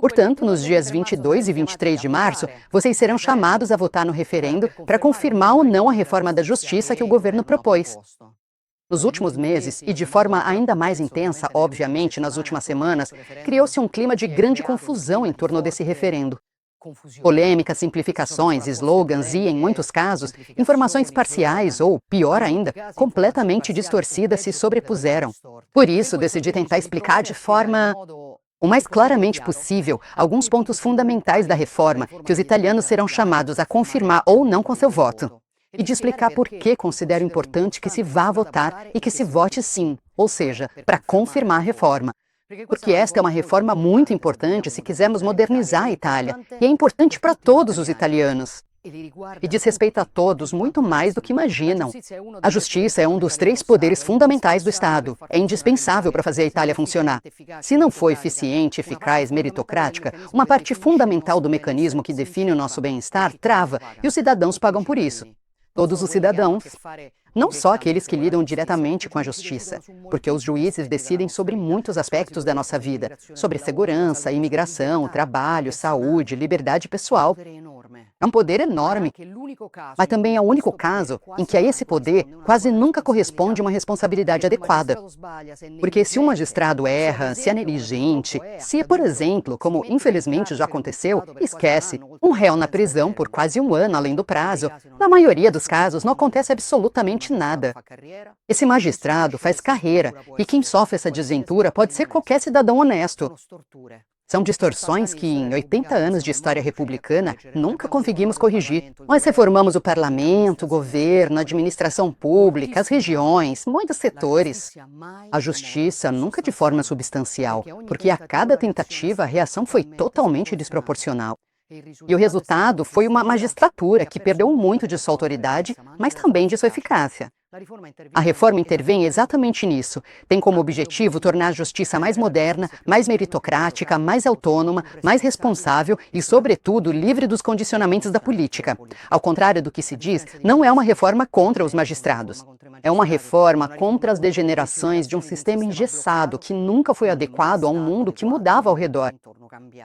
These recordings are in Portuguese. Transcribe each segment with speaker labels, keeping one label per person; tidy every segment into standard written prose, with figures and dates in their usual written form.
Speaker 1: Portanto, nos dias 22 e 23 de março, vocês serão chamados a votar no referendo para confirmar ou não a reforma da justiça que o governo propôs. Nos últimos meses, e de forma ainda mais intensa, obviamente, nas últimas semanas, criou-se um clima de grande confusão em torno desse referendo. Polêmicas, simplificações, slogans e, em muitos casos, informações parciais ou, pior ainda, completamente distorcidas se sobrepuseram. Por isso, decidi tentar explicar de forma o mais claramente possível alguns pontos fundamentais da reforma que os italianos serão chamados a confirmar ou não com seu voto. E de explicar por que considero importante que se vá votar e que se vote sim, ou seja, para confirmar a reforma. Porque esta é uma reforma muito importante se quisermos modernizar a Itália, e é importante para todos os italianos. E diz respeito a todos muito mais do que imaginam. A justiça é um dos 3 poderes fundamentais do Estado. É indispensável para fazer a Itália funcionar. Se não for eficiente, eficaz, meritocrática, uma parte fundamental do mecanismo que define o nosso bem-estar trava, e os cidadãos pagam por isso. Todos os cidadãos, não só aqueles que lidam diretamente com a justiça, porque os juízes decidem sobre muitos aspectos da nossa vida, sobre segurança, imigração, trabalho, saúde, liberdade pessoal. É um poder enorme, mas também é o único caso em que a esse poder quase nunca corresponde uma responsabilidade adequada. Porque se um magistrado erra, se é negligente, se, por exemplo, como infelizmente já aconteceu, esquece, um réu na prisão por quase 1 ano além do prazo, na maioria dos casos não acontece absolutamente nada. Esse magistrado faz carreira, e quem sofre essa desventura pode ser qualquer cidadão honesto. São distorções que, em 80 anos de história republicana, nunca conseguimos corrigir. Nós reformamos o parlamento, o governo, a administração pública, as regiões, muitos setores. A justiça nunca de forma substancial, porque a cada tentativa a reação foi totalmente desproporcional. E o resultado foi uma magistratura que perdeu muito de sua autoridade, mas também de sua eficácia. A reforma intervém exatamente nisso. Tem como objetivo tornar a justiça mais moderna, mais meritocrática, mais autônoma, mais responsável e, sobretudo, livre dos condicionamentos da política. Ao contrário do que se diz, não é uma reforma contra os magistrados. É uma reforma contra as degenerações de um sistema engessado que nunca foi adequado a um mundo que mudava ao redor.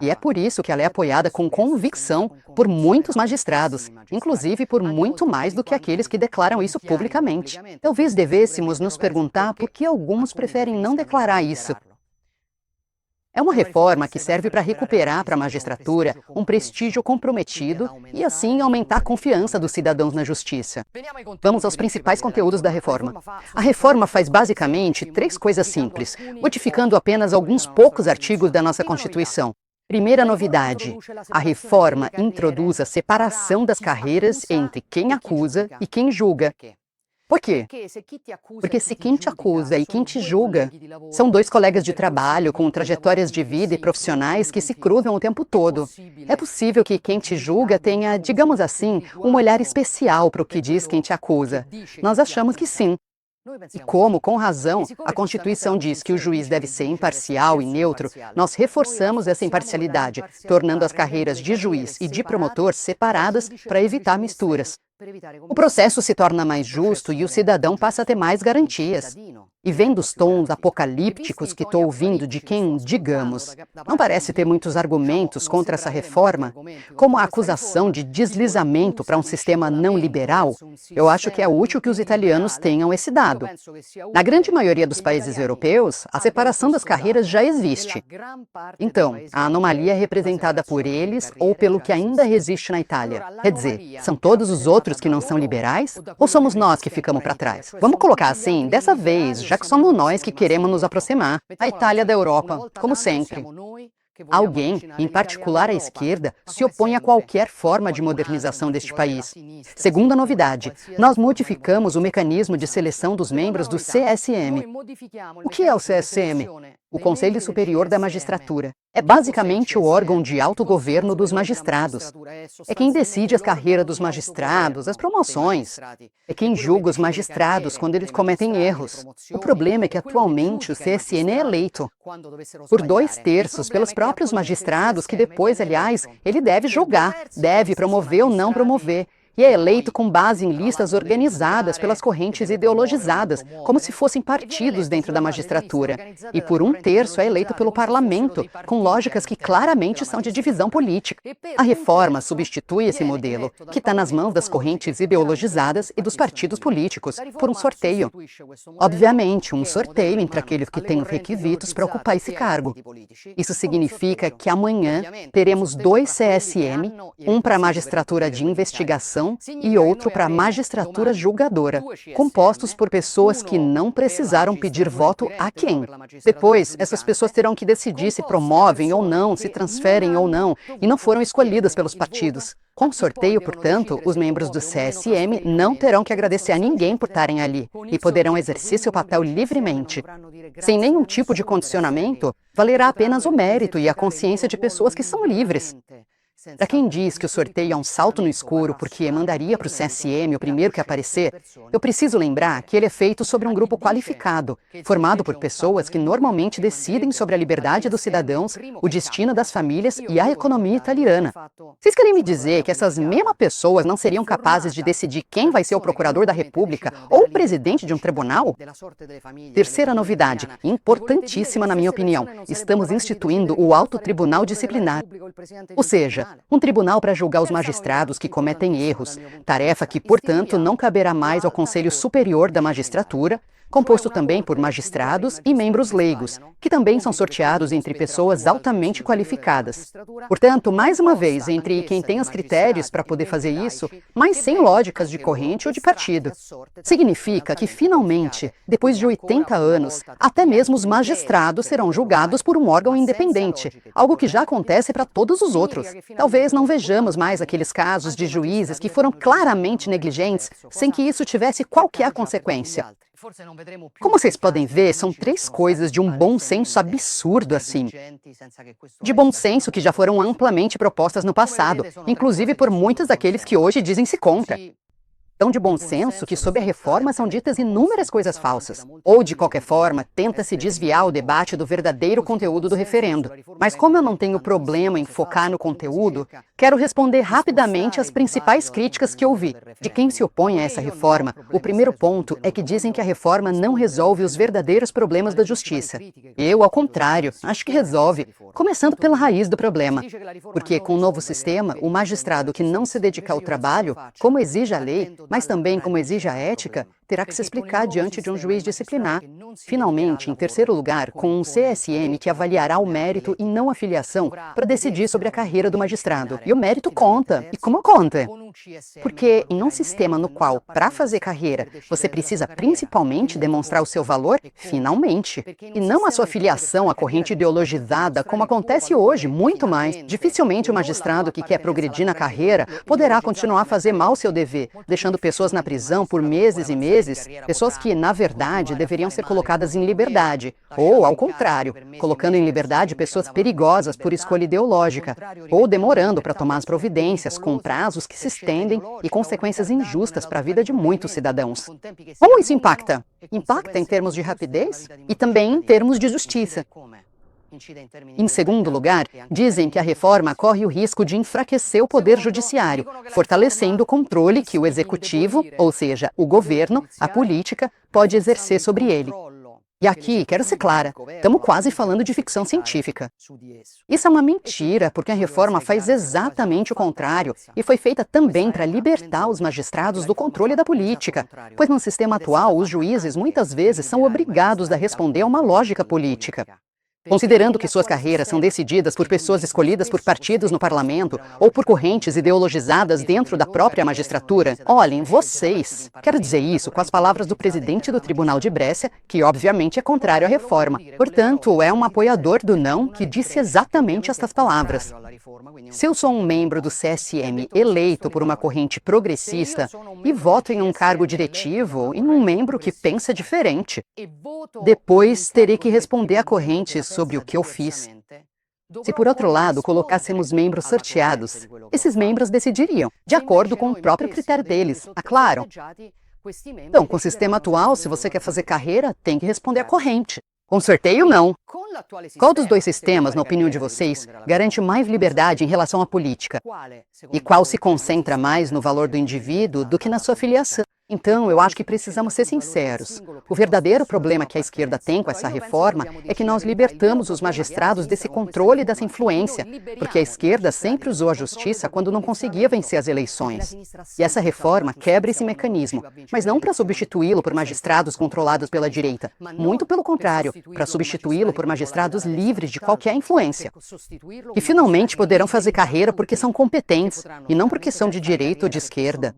Speaker 1: E é por isso que ela é apoiada com convicção por muitos magistrados, inclusive por muito mais do que aqueles que declaram isso publicamente. Talvez devêssemos nos perguntar por que alguns preferem não declarar isso. É uma reforma que serve para recuperar para a magistratura um prestígio comprometido e, assim, aumentar a confiança dos cidadãos na justiça. Vamos aos principais conteúdos da reforma. A reforma faz basicamente 3 coisas simples, modificando apenas alguns poucos artigos da nossa Constituição. Primeira novidade, a reforma introduz a separação das carreiras entre quem acusa e quem julga. Por quê? Porque se quem te acusa e quem te julga são 2 colegas de trabalho com trajetórias de vida e profissionais que se cruzam o tempo todo. É possível que quem te julga tenha, digamos assim, um olhar especial para o que diz quem te acusa. Nós achamos que sim. E como, com razão, a Constituição diz que o juiz deve ser imparcial e neutro, nós reforçamos essa imparcialidade, tornando as carreiras de juiz e de promotor separadas para evitar misturas. O processo se torna mais justo e o cidadão passa a ter mais garantias. E vendo os tons apocalípticos que estou ouvindo de quem, digamos, não parece ter muitos argumentos contra essa reforma, como a acusação de deslizamento para um sistema não liberal, eu acho que é útil que os italianos tenham esse dado. Na grande maioria dos países europeus, a separação das carreiras já existe. Então, a anomalia é representada por eles ou pelo que ainda resiste na Itália. Quer dizer, são todos os outros que não são liberais? Ou somos nós que ficamos para trás? Vamos colocar assim, dessa vez, já que somos nós que queremos nos aproximar. A Itália da Europa, como sempre. Alguém, em particular a esquerda, se opõe a qualquer forma de modernização deste país. Segunda novidade, nós modificamos o mecanismo de seleção dos membros do CSM. O que é o CSM? O Conselho Superior da Magistratura. É basicamente o órgão de autogoverno dos magistrados. É quem decide as carreiras dos magistrados, as promoções. É quem julga os magistrados quando eles cometem erros. O problema é que atualmente o CSN é eleito por 2/3 pelos próprios magistrados que depois, aliás, ele deve julgar, deve promover ou não promover. e é eleito com base em listas organizadas pelas correntes ideologizadas, como se fossem partidos dentro da magistratura. E por 1/3 é eleito pelo parlamento, com lógicas que claramente são de divisão política. A reforma substitui esse modelo, que está nas mãos das correntes ideologizadas e dos partidos políticos, por um sorteio. Obviamente, um sorteio entre aqueles que têm os requisitos para ocupar esse cargo. Isso significa que amanhã teremos 2 CSM, um para a magistratura de investigação e outro para a magistratura julgadora, compostos por pessoas que não precisaram pedir voto a quem. Depois, essas pessoas terão que decidir se promovem ou não, se transferem ou não, e não foram escolhidas pelos partidos. Com o sorteio, portanto, os membros do CSM não terão que agradecer a ninguém por estarem ali e poderão exercer seu papel livremente. Sem nenhum tipo de condicionamento, valerá apenas o mérito e a consciência de pessoas que são livres. Para quem diz que o sorteio é um salto no escuro porque mandaria para o CSM o primeiro que aparecer, eu preciso lembrar que ele é feito sobre um grupo qualificado, formado por pessoas que normalmente decidem sobre a liberdade dos cidadãos, o destino das famílias e a economia italiana. Vocês querem me dizer que essas mesmas pessoas não seriam capazes de decidir quem vai ser o procurador da República ou o presidente de um tribunal? Terceira novidade, importantíssima na minha opinião, estamos instituindo o Alto Tribunal Disciplinar. Ou seja, um tribunal para julgar os magistrados que cometem erros, tarefa que, portanto, não caberá mais ao Conselho Superior da Magistratura, composto também por magistrados e membros leigos, que também são sorteados entre pessoas altamente qualificadas. Portanto, mais uma vez, entre quem tem os critérios para poder fazer isso, mas sem lógicas de corrente ou de partido. Significa que, finalmente, depois de 80 anos, até mesmo os magistrados serão julgados por um órgão independente, algo que já acontece para todos os outros. Talvez não vejamos mais aqueles casos de juízes que foram claramente negligentes, sem que isso tivesse qualquer consequência. Como vocês podem ver, são 3 coisas de um bom senso absurdo assim. De bom senso que já foram amplamente propostas no passado, inclusive por muitos daqueles que hoje dizem-se contra. Tão de bom senso que sob a reforma são ditas inúmeras coisas falsas. Ou, de qualquer forma, tenta-se desviar o debate do verdadeiro conteúdo do referendo. Mas como eu não tenho problema em focar no conteúdo, quero responder rapidamente às principais críticas que ouvi. De quem se opõe a essa reforma, o primeiro ponto é que dizem que a reforma não resolve os verdadeiros problemas da justiça. Eu, ao contrário, acho que resolve, começando pela raiz do problema. Porque, com o novo sistema, o magistrado que não se dedica ao trabalho, como exige a lei, mas também, como exige a ética, terá que se explicar diante de um juiz disciplinar. Finalmente, em terceiro lugar, com um CSM que avaliará o mérito e não a filiação para decidir sobre a carreira do magistrado. E o mérito conta. E como conta? Porque em um sistema no qual, para fazer carreira, você precisa principalmente demonstrar o seu valor, finalmente, e não a sua filiação à corrente ideologizada, como acontece hoje, muito mais. Dificilmente o magistrado que quer progredir na carreira poderá continuar a fazer mal seu dever, deixando pessoas na prisão por meses e meses, pessoas que, na verdade, deveriam ser colocadas em liberdade, ou, ao contrário, colocando em liberdade pessoas perigosas por escolha ideológica, ou demorando para tomar as providências, com prazos que se estendem e consequências injustas para a vida de muitos cidadãos. Como isso impacta? Impacta em termos de rapidez e também em termos de justiça. Em segundo lugar, dizem que a reforma corre o risco de enfraquecer o poder judiciário, fortalecendo o controle que o executivo, ou seja, o governo, a política, pode exercer sobre ele. E aqui, quero ser clara, estamos quase falando de ficção científica. Isso é uma mentira, porque a reforma faz exatamente o contrário e foi feita também para libertar os magistrados do controle da política, pois no sistema atual, os juízes muitas vezes são obrigados a responder a uma lógica política. Considerando que suas carreiras são decididas por pessoas escolhidas por partidos no parlamento ou por correntes ideologizadas dentro da própria magistratura, olhem, vocês, quero dizer isso com as palavras do presidente do Tribunal de Brescia, que obviamente é contrário à reforma. Portanto, é um apoiador do não que disse exatamente estas palavras. Se eu sou um membro do CSM eleito por uma corrente progressista e voto em um cargo diretivo em um membro que pensa diferente, depois terei que responder à corrente sobre o que eu fiz. Se, por outro lado, colocássemos membros sorteados, esses membros decidiriam, de acordo com o próprio critério deles, claro. Então, com o sistema atual, se você quer fazer carreira, tem que responder à corrente. Com sorteio, não. Qual dos dois sistemas, na opinião de vocês, garante mais liberdade em relação à política? E qual se concentra mais no valor do indivíduo do que na sua filiação? Então, eu acho que precisamos ser sinceros. O verdadeiro problema que a esquerda tem com essa reforma é que nós libertamos os magistrados desse controle e dessa influência, porque a esquerda sempre usou a justiça quando não conseguia vencer as eleições. E essa reforma quebra esse mecanismo, mas não para substituí-lo por magistrados controlados pela direita. Muito pelo contrário, para substituí-lo por magistrados livres de qualquer influência. Que finalmente poderão fazer carreira porque são competentes, e não porque são de direita ou de esquerda.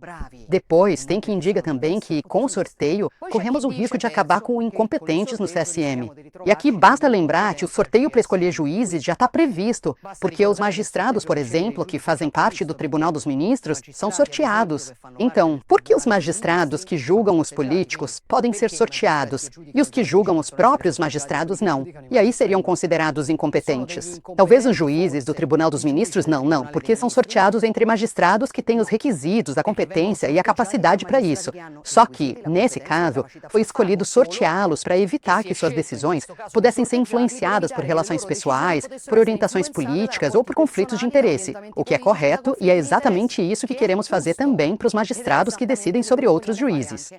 Speaker 1: Depois, tem quem diga também que, com o sorteio, corremos o risco de acabar com incompetentes no CSM. E aqui basta lembrar que o sorteio para escolher juízes já está previsto, porque os magistrados, por exemplo, que fazem parte do Tribunal dos Ministros, são sorteados. Então, por que os magistrados que julgam os políticos podem ser sorteados, e os que julgam os próprios magistrados não? E aí seriam considerados incompetentes. Talvez os juízes do Tribunal dos Ministros não, porque são sorteados entre magistrados que têm os requisitos, a competência e a capacidade para isso. Só que, nesse caso, foi escolhido sorteá-los para evitar que suas decisões pudessem ser influenciadas por relações pessoais, por orientações políticas ou por conflitos de interesse, o que é correto e é exatamente isso que queremos fazer também para os magistrados que decidem sobre outros juízes.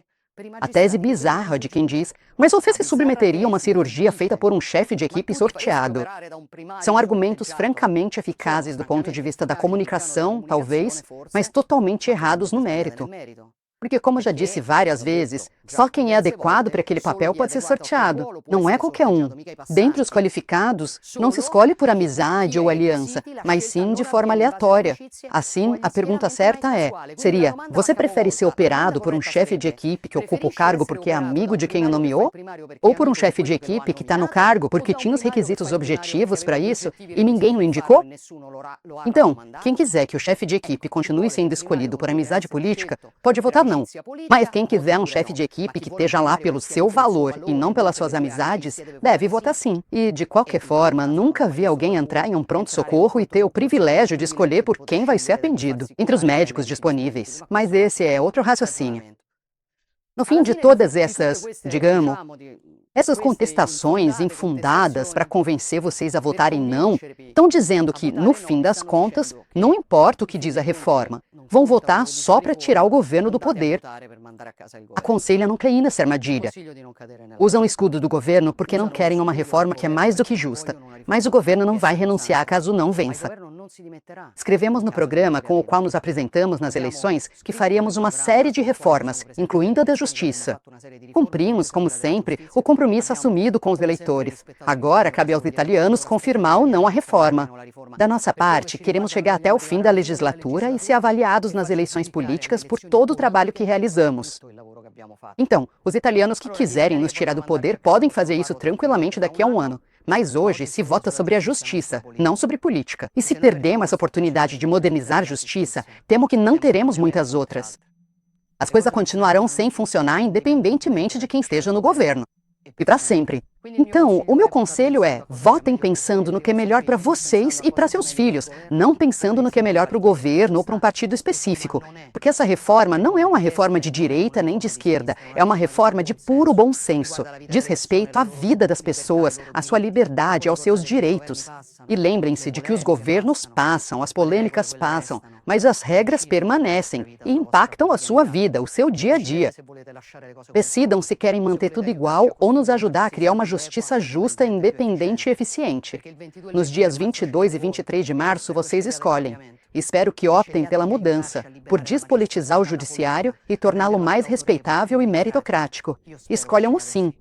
Speaker 1: A tese bizarra de quem diz, mas você se submeteria a uma cirurgia feita por um chefe de equipe sorteado. São argumentos francamente eficazes do ponto de vista da comunicação, talvez, mas totalmente errados no mérito. Porque, como já disse várias vezes, só quem é adequado para aquele papel pode ser sorteado. Não é qualquer um. Dentre os qualificados, não se escolhe por amizade ou aliança, mas sim de forma aleatória. Assim, a pergunta certa seria, você prefere ser operado por um chefe de equipe que ocupa o cargo porque é amigo de quem o nomeou? Ou por um chefe de equipe que está no cargo porque tinha os requisitos objetivos para isso e ninguém o indicou? Então, quem quiser que o chefe de equipe continue sendo escolhido por amizade política, pode votar não. Mas quem quiser um chefe de equipe que esteja lá pelo seu valor e não pelas suas amizades, deve votar sim. E, de qualquer forma, nunca vi alguém entrar em um pronto-socorro e ter o privilégio de escolher por quem vai ser atendido, entre os médicos disponíveis. Mas esse é outro raciocínio. No fim de todas essas, digamos, essas contestações infundadas para convencer vocês a votarem não, estão dizendo que, no fim das contas, não importa o que diz a reforma, vão votar só para tirar o governo do poder. Aconselho a não cair nessa armadilha. Usam o escudo do governo porque não querem uma reforma que é mais do que justa, mas o governo não vai renunciar caso não vença. Escrevemos no programa com o qual nos apresentamos nas eleições que faríamos uma série de reformas, incluindo a da justiça. Cumprimos, como sempre, o compromisso assumido com os eleitores. Agora cabe aos italianos confirmar ou não a reforma. Da nossa parte, queremos chegar até o fim da legislatura e ser avaliados nas eleições políticas por todo o trabalho que realizamos. Então, os italianos que quiserem nos tirar do poder podem fazer isso tranquilamente daqui a um ano. Mas hoje se vota sobre a justiça, não sobre política. E se perdermos essa oportunidade de modernizar a justiça, temo que não teremos muitas outras. As coisas continuarão sem funcionar independentemente de quem esteja no governo. E para sempre. Então, o meu conselho é, votem pensando no que é melhor para vocês e para seus filhos, não pensando no que é melhor para o governo ou para um partido específico. Porque essa reforma não é uma reforma de direita nem de esquerda, é uma reforma de puro bom senso. Diz respeito à vida das pessoas, à sua liberdade, aos seus direitos. E lembrem-se de que os governos passam, as polêmicas passam, mas as regras permanecem e impactam a sua vida, o seu dia a dia. Decidam se querem manter tudo igual ou nos ajudar a criar uma justiça justa, independente e eficiente. Nos dias 22 e 23 de março, vocês escolhem. Espero que optem pela mudança, por despolitizar o judiciário e torná-lo mais respeitável e meritocrático. Escolham o sim.